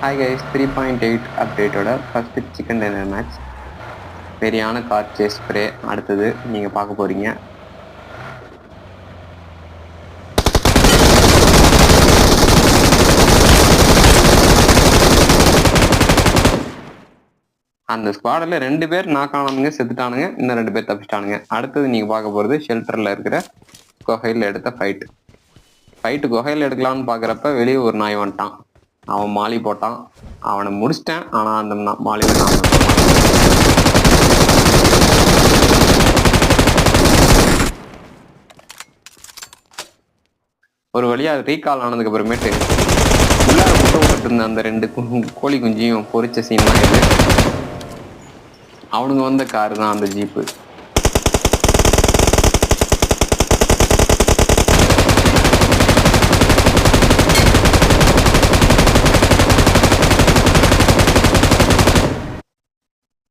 Hi guys 3.8 அப்டேட்டோட first chicken dinner match சரியான car chase spray அடுத்தது நீங்கள் பார்க்க போகிறீங்க. அந்த ஸ்குவாடில் 2 பேர் நாக்கானவங்க செத்துட்டானுங்க, இன்னும் 2 பேர் தப்பிச்சிட்டானுங்க. அடுத்தது நீங்கள் பார்க்க போகிறது ஷெல்டரில் இருக்கிற குகையில் எடுத்த ஃபைட்டு குகையில் எடுக்கலாம்னு பார்க்குறப்ப வெளியே ஒரு நாய் வந்துட்டான். அவன் மாலி போட்டான், அவனை முடிச்சிட்டேன். ஆனால் அந்த மாலியை நான் ஒரு வழியாக ரீகால் ஆனதுக்கு அப்புறமேட்டு உள்ளார முட்டை விட்டுட்டு இருந்த அந்த 2 கோழி குஞ்சியும் பொறிச்ச சீன் தான் இது. அவனுங்க வந்த காரு தான் அந்த ஜீப்பு.